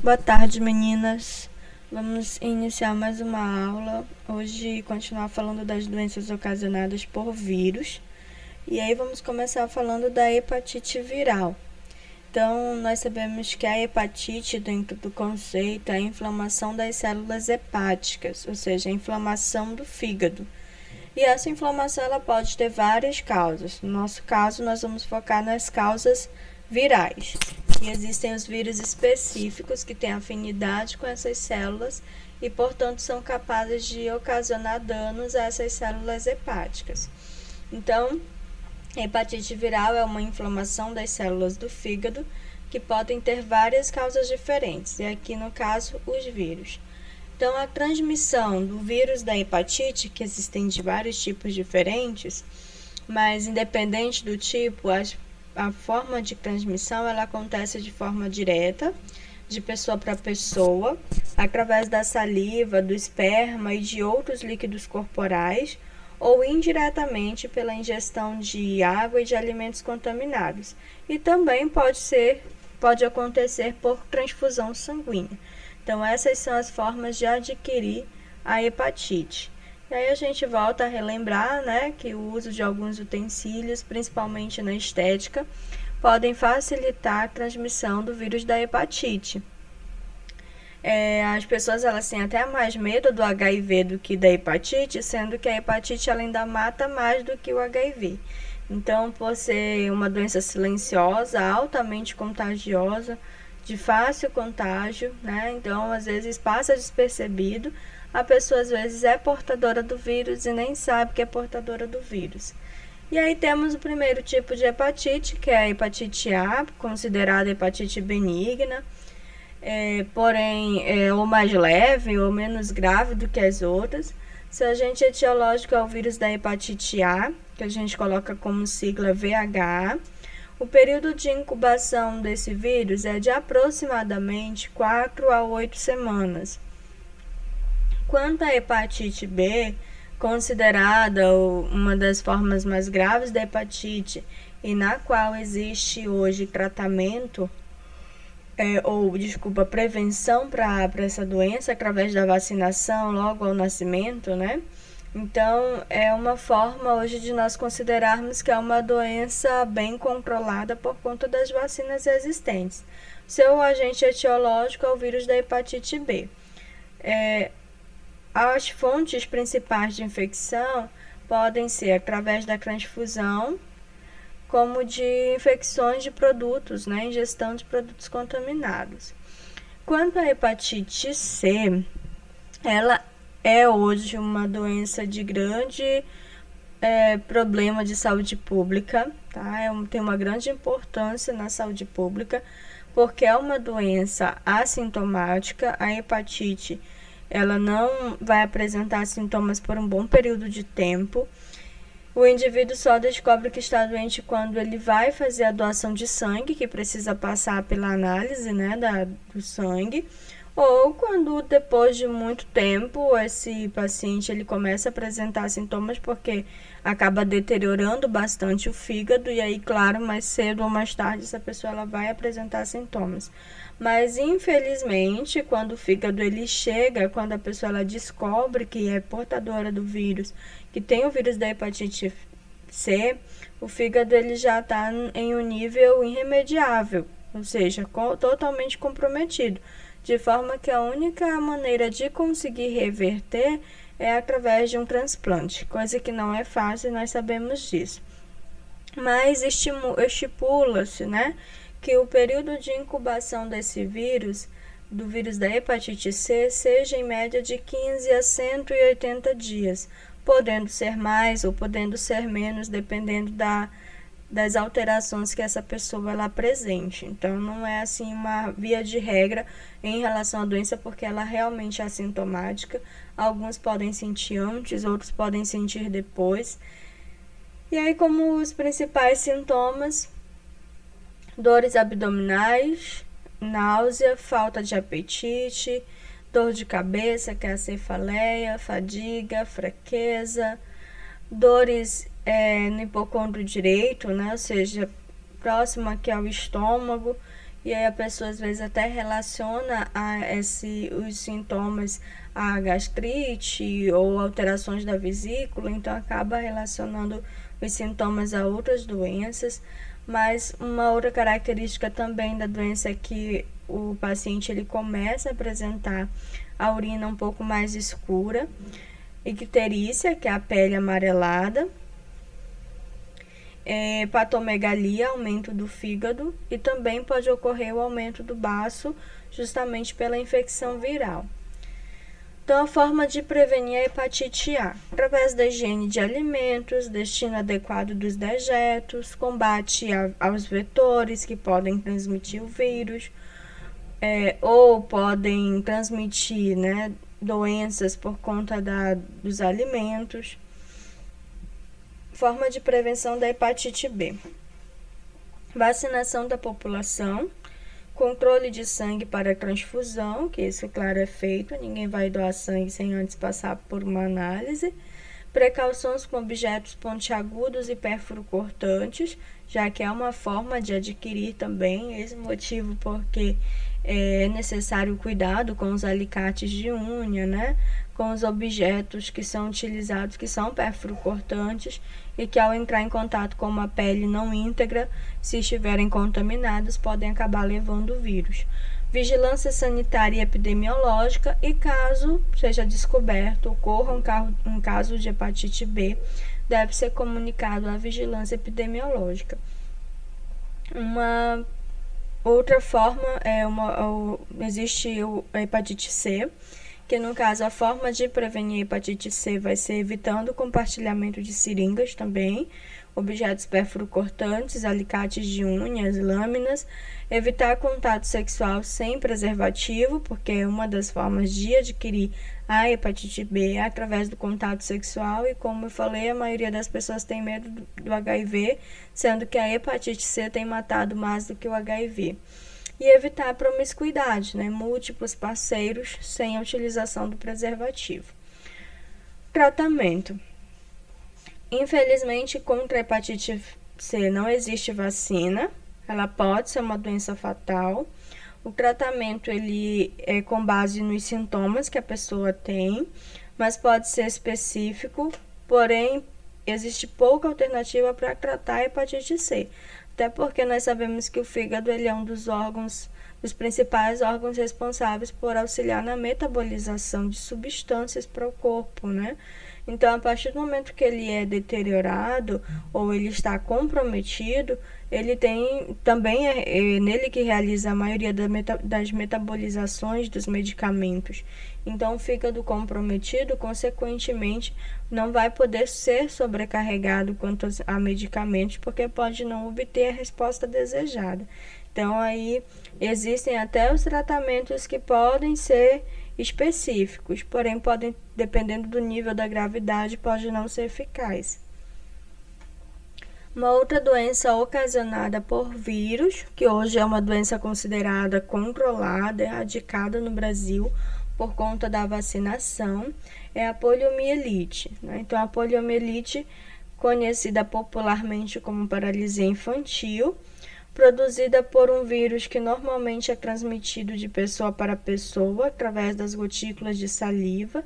Boa tarde, meninas. Vamos iniciar mais uma aula. Hoje continuar falando das doenças ocasionadas por vírus. E aí vamos começar falando da hepatite viral. Então, nós sabemos que a hepatite, dentro do conceito, é a inflamação das células hepáticas, ou seja, a inflamação do fígado. E essa inflamação ela pode ter várias causas. No nosso caso, nós vamos focar nas causas virais. E existem os vírus específicos que têm afinidade com essas células e, portanto, são capazes de ocasionar danos a essas células hepáticas. Então, a hepatite viral é uma inflamação das células do fígado que podem ter várias causas diferentes, e aqui no caso, os vírus. Então, a transmissão do vírus da hepatite, que existem de vários tipos diferentes, mas independente do tipo, a forma de transmissão ela acontece de forma direta, de pessoa para pessoa, através da saliva, do esperma e de outros líquidos corporais, ou indiretamente pela ingestão de água e de alimentos contaminados. E também pode acontecer por transfusão sanguínea. Então, essas são as formas de adquirir a hepatite. E aí a gente volta a relembrar, que o uso de alguns utensílios, principalmente na estética, podem facilitar a transmissão do vírus da hepatite. As pessoas elas têm até mais medo do HIV do que da hepatite, sendo que a hepatite ela ainda mata mais do que o HIV. Então, por ser uma doença silenciosa, altamente contagiosa, de fácil contágio, então às vezes passa despercebido, a pessoa às vezes é portadora do vírus e nem sabe que é portadora do vírus. E aí temos o primeiro tipo de hepatite, que é a hepatite A, considerada hepatite benigna, porém ou mais leve ou menos grave do que as outras. Seu agente etiológico é o vírus da hepatite A, que a gente coloca como sigla VHA. O período de incubação desse vírus é de aproximadamente 4 a 8 semanas. Quanto à hepatite B, considerada uma das formas mais graves da hepatite e na qual existe hoje tratamento, prevenção para essa doença através da vacinação logo ao nascimento, Então, é uma forma hoje de nós considerarmos que é uma doença bem controlada por conta das vacinas existentes. Seu agente etiológico é o vírus da hepatite B. As fontes principais de infecção podem ser através da transfusão, como de infecções de produtos, ingestão de produtos contaminados. Quanto à hepatite C, ela é hoje uma doença de grande problema de saúde pública, tem uma grande importância na saúde pública, porque é uma doença assintomática. A hepatite ela não vai apresentar sintomas por um bom período de tempo. O indivíduo só descobre que está doente quando ele vai fazer a doação de sangue, que precisa passar pela análise do sangue, ou quando depois de muito tempo esse paciente ele começa a apresentar sintomas porque acaba deteriorando bastante o fígado, e aí, claro, mais cedo ou mais tarde essa pessoa ela vai apresentar sintomas. Mas infelizmente, quando o fígado ele chega, quando a pessoa ela descobre que é portadora do vírus, que tem o vírus da hepatite C, o fígado ele já está em um nível irremediável, ou seja, totalmente comprometido, de forma que a única maneira de conseguir reverter é através de um transplante, coisa que não é fácil, nós sabemos disso. Mas estipula-se, que o período de incubação desse vírus, do vírus da hepatite C, seja em média de 15 a 180 dias, podendo ser mais ou podendo ser menos, dependendo das alterações que essa pessoa ela apresente. Então, não é assim uma via de regra em relação à doença, porque ela realmente é assintomática. Alguns podem sentir antes, outros podem sentir depois. E aí, como os principais sintomas: dores abdominais, náusea, falta de apetite, dor de cabeça, que é a cefaleia, fadiga, fraqueza, dores no hipocôndrio direito, ou seja, próximo aqui ao estômago, e aí a pessoa às vezes até relaciona os sintomas a gastrite ou alterações da vesícula, então acaba relacionando os sintomas a outras doenças. Mas uma outra característica também da doença é que o paciente ele começa a apresentar a urina um pouco mais escura, icterícia, que é a pele amarelada, hepatomegalia, aumento do fígado, e também pode ocorrer o aumento do baço, justamente pela infecção viral. Então, a forma de prevenir a hepatite A, através da higiene de alimentos, destino adequado dos dejetos, combate aos vetores que podem transmitir o vírus, ou podem transmitir, né, doenças por conta dos alimentos. Forma de prevenção da hepatite B: vacinação da população, controle de sangue para transfusão, que isso, claro, é feito, ninguém vai doar sangue sem antes passar por uma análise, precauções com objetos pontiagudos e pérfuro-cortantes, já que é uma forma de adquirir também, esse motivo porque é necessário cuidado com os alicates de unha, né? Com os objetos que são utilizados, que são pérfuro-cortantes e que ao entrar em contato com uma pele não íntegra, se estiverem contaminados, podem acabar levando o vírus. Vigilância sanitária e epidemiológica, e caso seja descoberto, ocorra um caso de hepatite B, deve ser comunicado à vigilância epidemiológica. Uma outra forma existe a hepatite C, que no caso a forma de prevenir a hepatite C vai ser evitando o compartilhamento de seringas também, objetos pérfuro-cortantes, alicates de unhas, lâminas, evitar contato sexual sem preservativo, porque uma das formas de adquirir a hepatite B é através do contato sexual, e como eu falei, a maioria das pessoas tem medo do HIV, sendo que a hepatite C tem matado mais do que o HIV. E evitar a promiscuidade, né? Múltiplos parceiros sem a utilização do preservativo. Tratamento. Infelizmente, contra a hepatite C não existe vacina, ela pode ser uma doença fatal. O tratamento ele é com base nos sintomas que a pessoa tem, mas pode ser específico, porém existe pouca alternativa para tratar a hepatite C. Até porque nós sabemos que o fígado ele é um dos principais órgãos responsáveis por auxiliar na metabolização de substâncias para o corpo, né? Então, a partir do momento que ele é deteriorado ou ele está comprometido, ele tem também nele que realiza a maioria das metabolizações dos medicamentos. Então, o fígado comprometido, consequentemente, não vai poder ser sobrecarregado quanto a medicamentos, porque pode não obter a resposta desejada. Então, aí existem até os tratamentos que podem ser específicos, porém podem, dependendo do nível da gravidade, pode não ser eficaz. Uma outra doença ocasionada por vírus, que hoje é uma doença considerada controlada, erradicada no Brasil por conta da vacinação, é a poliomielite, né? Então, a poliomielite, conhecida popularmente como paralisia infantil, produzida por um vírus que normalmente é transmitido de pessoa para pessoa através das gotículas de saliva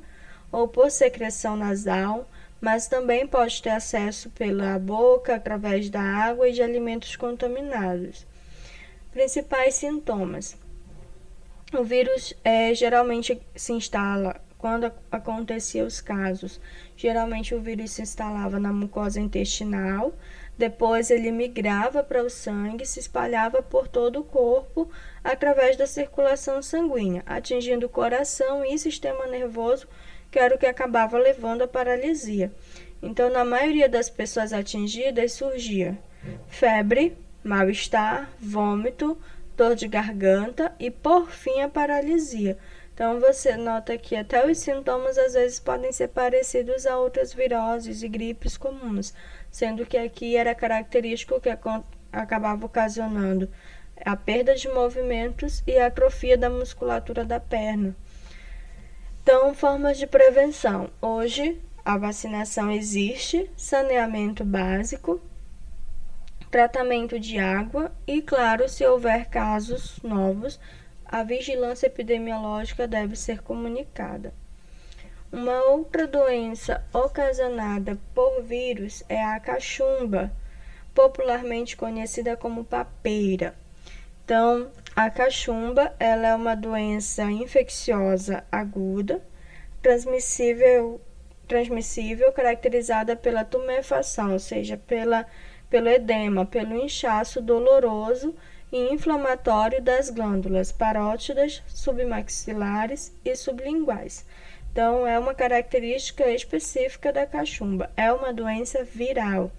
ou por secreção nasal, mas também pode ter acesso pela boca, através da água e de alimentos contaminados. Principais sintomas: o vírus geralmente se instala, quando acontecia os casos, geralmente o vírus se instalava na mucosa intestinal, depois ele migrava para o sangue, se espalhava por todo o corpo através da circulação sanguínea, atingindo o coração e sistema nervoso, que era o que acabava levando à paralisia. Então, na maioria das pessoas atingidas, surgia febre, mal-estar, vômito, dor de garganta e, por fim, a paralisia. Então, você nota que até os sintomas às vezes podem ser parecidos a outras viroses e gripes comuns, sendo que aqui era característico que acabava ocasionando a perda de movimentos e a atrofia da musculatura da perna. Então, formas de prevenção. Hoje, a vacinação existe, saneamento básico, tratamento de água e, claro, se houver casos novos, a vigilância epidemiológica deve ser comunicada. Uma outra doença ocasionada por vírus é a cachumba, popularmente conhecida como papeira. Então, a cachumba, ela é uma doença infecciosa aguda, transmissível caracterizada pela tumefação, ou seja, pelo edema, pelo inchaço doloroso e inflamatório das glândulas parótidas, submaxilares e sublinguais. Então, é uma característica específica da cachumba, é uma doença viral.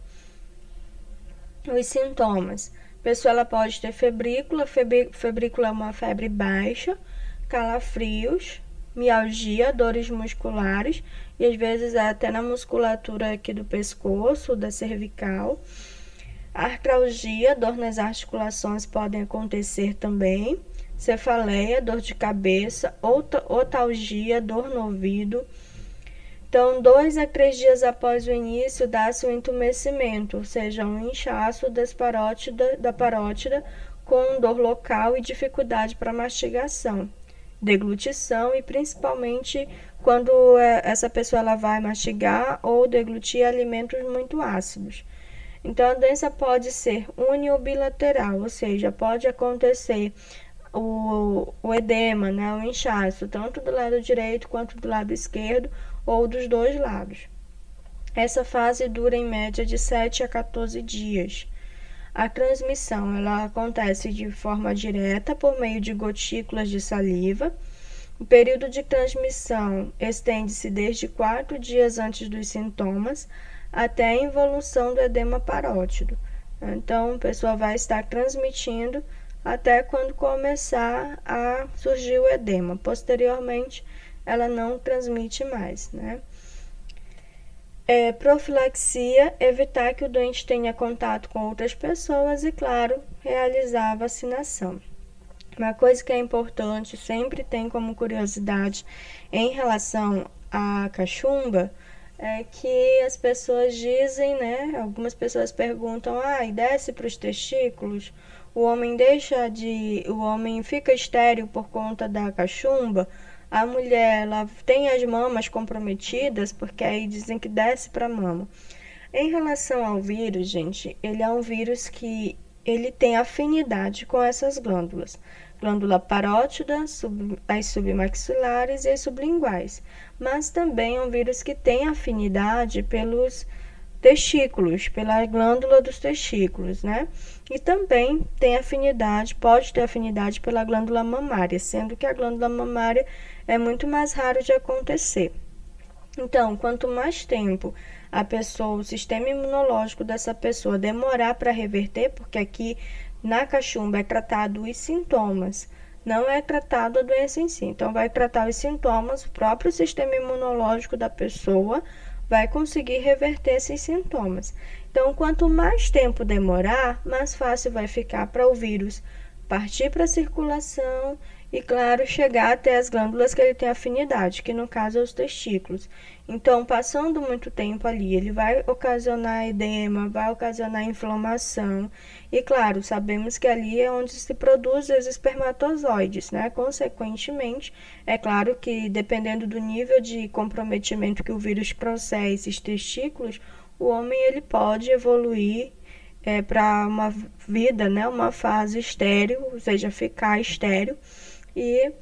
Os sintomas: a pessoa ela pode ter febrícula, febrícula é uma febre baixa, calafrios, mialgia, dores musculares, e às vezes até na musculatura aqui do pescoço, da cervical. Artralgia, dor nas articulações podem acontecer também. Cefaleia, dor de cabeça, otalgia, dor no ouvido. Então, 2 a 3 dias após o início, dá-se um entumecimento, ou seja, um inchaço da parótida com dor local e dificuldade para mastigação, deglutição e principalmente quando essa pessoa ela vai mastigar ou deglutir alimentos muito ácidos. Então, a doença pode ser uni ou bilateral, ou seja, pode acontecer o edema, né, o inchaço, tanto do lado direito quanto do lado esquerdo ou dos dois lados. Essa fase dura em média de 7 a 14 dias. A transmissão ela acontece de forma direta por meio de gotículas de saliva. O período de transmissão estende-se desde 4 dias antes dos sintomas até a involução do edema parótido. Então, a pessoa vai estar transmitindo até quando começar a surgir o edema. Posteriormente, ela não transmite mais, né? Profilaxia, evitar que o doente tenha contato com outras pessoas e, claro, realizar a vacinação. Uma coisa que é importante, sempre tem como curiosidade em relação à cachumba, é que as pessoas dizem, né? Algumas pessoas perguntam, e desce para os testículos? O homem fica estéril por conta da cachumba? A mulher ela tem as mamas comprometidas, porque aí dizem que desce para a mama. Em relação ao vírus, gente, ele é um vírus que ele tem afinidade com essas glândulas. Glândula parótida, as submaxilares e as sublinguais. Mas também é um vírus que tem afinidade pelos testículos, pela glândula dos testículos, né? E também pode ter afinidade pela glândula mamária, sendo que a glândula mamária é muito mais raro de acontecer. Então, quanto mais tempo o sistema imunológico dessa pessoa demorar para reverter, porque aqui na cachumba é tratado os sintomas, não é tratado a doença em si. Então, vai tratar os sintomas, o próprio sistema imunológico da pessoa vai conseguir reverter esses sintomas. Então, quanto mais tempo demorar, mais fácil vai ficar para o vírus partir para a circulação e, claro, chegar até as glândulas que ele tem afinidade, que no caso é os testículos. Então, passando muito tempo ali, ele vai ocasionar edema, vai ocasionar inflamação. E, claro, sabemos que ali é onde se produzem os espermatozoides, né? Consequentemente, é claro que dependendo do nível de comprometimento que o vírus trouxer a esses testículos, o homem ele pode evoluir para uma vida, né? Uma fase estéril, ou seja, ficar estéril. E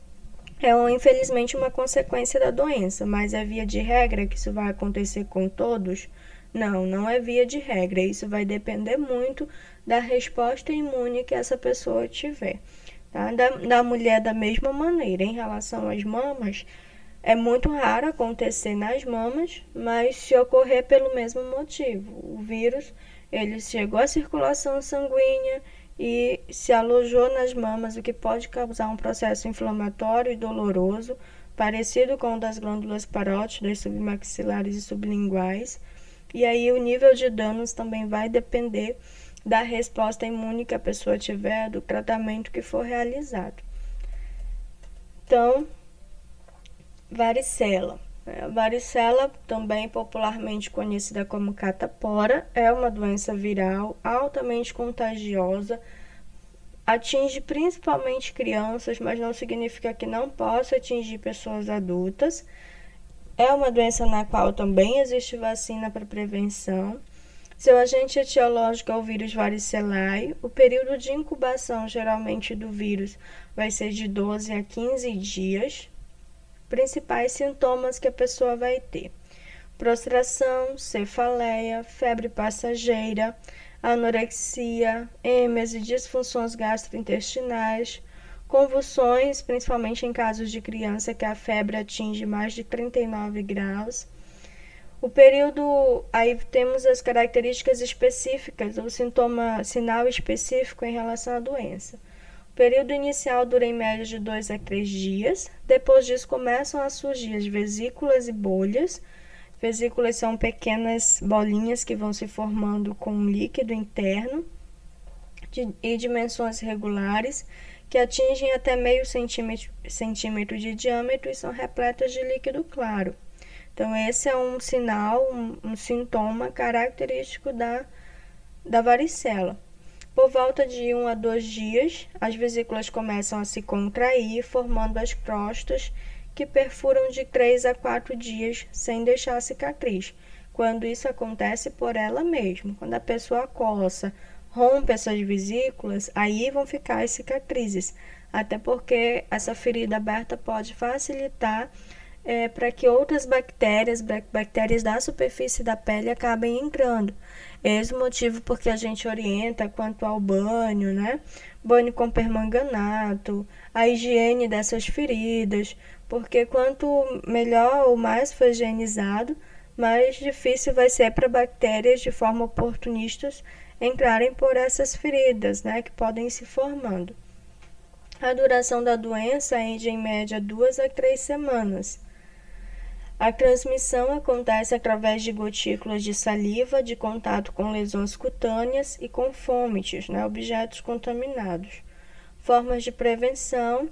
infelizmente uma consequência da doença, mas é via de regra que isso vai acontecer com todos? Não é via de regra, isso vai depender muito da resposta imune que essa pessoa tiver, tá? Da mulher da mesma maneira. Em relação às mamas, é muito raro acontecer nas mamas, mas se ocorrer pelo mesmo motivo, o vírus ele chegou à circulação sanguínea e se alojou nas mamas, o que pode causar um processo inflamatório e doloroso, parecido com o das glândulas parótidas, submaxilares e sublinguais. E aí o nível de danos também vai depender da resposta imune que a pessoa tiver, do tratamento que for realizado. Então, varicela. A varicela, também popularmente conhecida como catapora, é uma doença viral altamente contagiosa, atinge principalmente crianças, mas não significa que não possa atingir pessoas adultas. É uma doença na qual também existe vacina para prevenção. Seu agente etiológico é o vírus varicelae. O período de incubação, geralmente, do vírus vai ser de 12 a 15 dias. Principais sintomas que a pessoa vai ter: prostração, cefaleia, febre passageira, anorexia, êmese, disfunções gastrointestinais, convulsões, principalmente em casos de criança que a febre atinge mais de 39 graus. O período, aí temos as características específicas, o sinal específico em relação à doença. O período inicial dura em média de 2 a 3 dias. Depois disso começam a surgir as vesículas e bolhas. Vesículas são pequenas bolinhas que vão se formando com um líquido interno e dimensões regulares, que atingem até meio centímetro de diâmetro e são repletas de líquido claro. Então, esse é um sinal, um sintoma característico da varicela. Por volta de 1 a 2 dias, as vesículas começam a se contrair, formando as crostas, que perfuram de 3 a 4 dias sem deixar cicatriz. Quando isso acontece por ela mesma, quando a pessoa coça, rompe essas vesículas, aí vão ficar as cicatrizes, até porque essa ferida aberta pode facilitar para que outras bactérias da superfície da pele acabem entrando. Esse é o motivo porque a gente orienta quanto ao banho, né? Banho com permanganato, a higiene dessas feridas, porque quanto melhor ou mais for higienizado, mais difícil vai ser para bactérias de forma oportunistas entrarem por essas feridas, né? Que podem ir se formando. A duração da doença é de, em média, 2 a 3 semanas. A transmissão acontece através de gotículas de saliva, de contato com lesões cutâneas e com fômites, né, objetos contaminados. Formas de prevenção: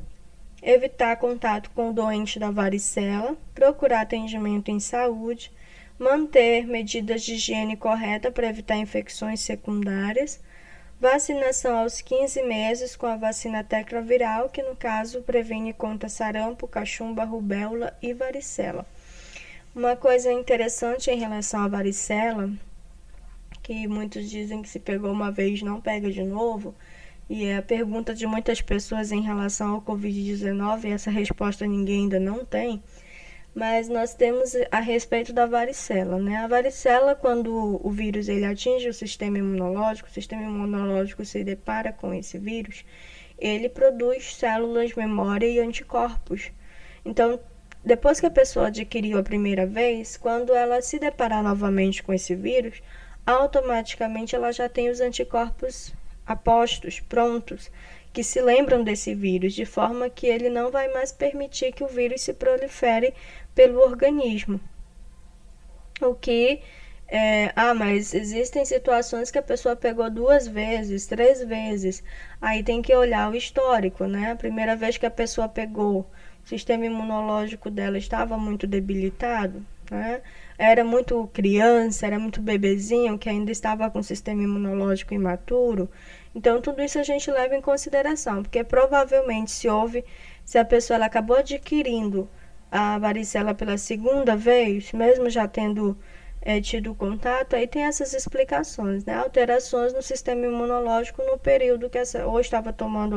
evitar contato com o doente da varicela, procurar atendimento em saúde, manter medidas de higiene correta para evitar infecções secundárias, vacinação aos 15 meses com a vacina tetraviral, que no caso previne contra sarampo, cachumba, rubéola e varicela. Uma coisa interessante em relação à varicela, que muitos dizem que se pegou uma vez não pega de novo, e é a pergunta de muitas pessoas em relação ao Covid-19, e essa resposta ninguém ainda não tem, mas nós temos a respeito da varicela, né? A varicela, quando o vírus ele atinge o sistema imunológico se depara com esse vírus, ele produz células memória e anticorpos. Então, depois que a pessoa adquiriu a primeira vez, quando ela se deparar novamente com esse vírus, automaticamente ela já tem os anticorpos apostos, prontos, que se lembram desse vírus, de forma que ele não vai mais permitir que o vírus se prolifere pelo organismo. O que mas existem situações que a pessoa pegou 2 vezes, 3 vezes, aí tem que olhar o histórico, né? A primeira vez que a pessoa pegou, o sistema imunológico dela estava muito debilitado, né? Era muito criança, era muito bebezinho, que ainda estava com o sistema imunológico imaturo. Então, tudo isso a gente leva em consideração, porque provavelmente se a pessoa ela acabou adquirindo a varicela pela segunda vez, mesmo já tendo tido contato, aí tem essas explicações, né? Alterações no sistema imunológico no período que ou estava tomando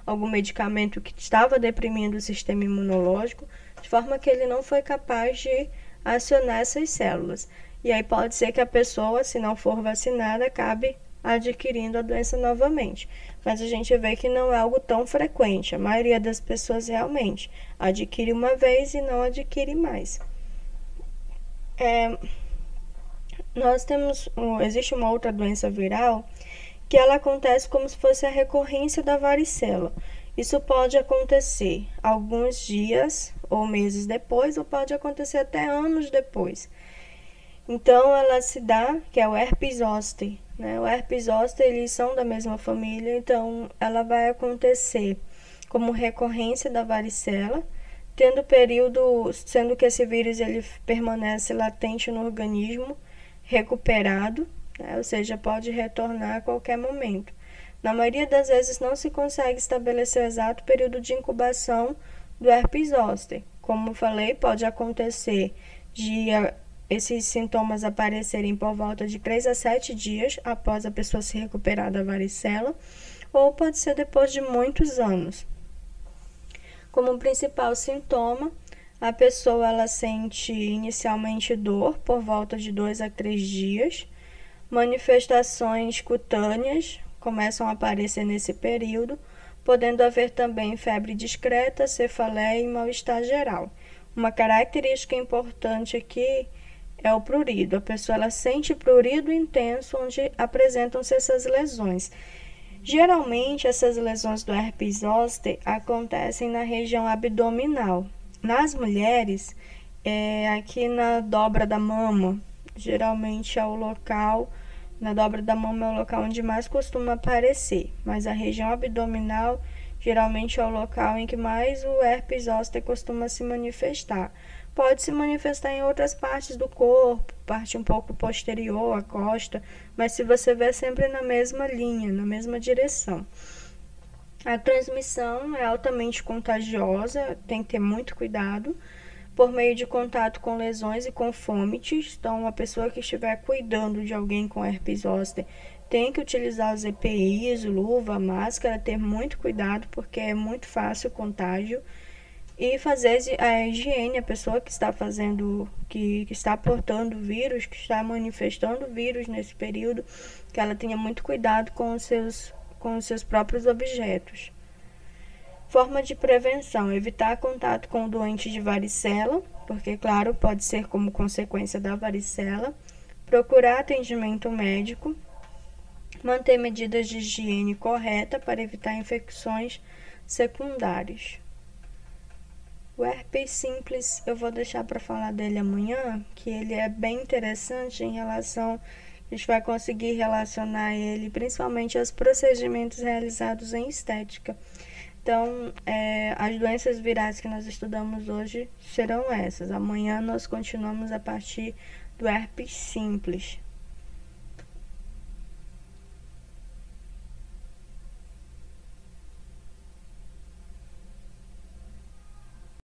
algum medicamento que estava deprimindo o sistema imunológico, de forma que ele não foi capaz de acionar essas células. E aí pode ser que a pessoa, se não for vacinada, acabe adquirindo a doença novamente. Mas a gente vê que não é algo tão frequente. A maioria das pessoas realmente adquire uma vez e não adquire mais. Existe uma outra doença viral que ela acontece como se fosse a recorrência da varicela. Isso pode acontecer alguns dias ou meses depois, ou pode acontecer até anos depois. Então, ela se dá, que é o herpes zoster, né? O herpes zoster, eles são da mesma família, então ela vai acontecer como recorrência da varicela, sendo que esse vírus ele permanece latente no organismo, recuperado, né? Ou seja, pode retornar a qualquer momento. Na maioria das vezes não se consegue estabelecer o exato período de incubação do herpes zoster. Como falei, pode acontecer de esses sintomas aparecerem por volta de 3 a 7 dias após a pessoa se recuperar da varicela, ou pode ser depois de muitos anos. Como principal sintoma, a pessoa ela sente inicialmente dor por volta de 2 a 3 dias, manifestações cutâneas começam a aparecer nesse período, podendo haver também febre discreta, cefaleia e mal-estar geral. Uma característica importante aqui é o prurido. A pessoa ela sente prurido intenso onde apresentam-se essas lesões. Geralmente, essas lesões do herpes zoster acontecem na região abdominal. Nas mulheres, aqui na dobra da mama, geralmente é o local, na dobra da mama é o local onde mais costuma aparecer, mas a região abdominal geralmente é o local em que mais o herpes zoster costuma se manifestar. Pode se manifestar em outras partes do corpo, parte um pouco posterior, a costa, mas se você vê sempre na mesma linha, na mesma direção. A transmissão é altamente contagiosa, tem que ter muito cuidado, por meio de contato com lesões e com fomites. Então, a pessoa que estiver cuidando de alguém com herpes zoster tem que utilizar os EPIs, luva, máscara, ter muito cuidado, porque é muito fácil o contágio. E fazer a higiene, a pessoa que está que está portando o vírus, que está manifestando o vírus nesse período, que ela tenha muito cuidado com os seus próprios objetos. Forma de prevenção: evitar contato com o doente de varicela, porque, claro, pode ser como consequência da varicela. Procurar atendimento médico. Manter medidas de higiene correta para evitar infecções secundárias. O herpes simples eu vou deixar para falar dele amanhã, que ele é bem interessante em relação, a gente vai conseguir relacionar ele principalmente aos procedimentos realizados em estética. Então, as doenças virais que nós estudamos hoje serão essas. Amanhã nós continuamos a partir do herpes simples.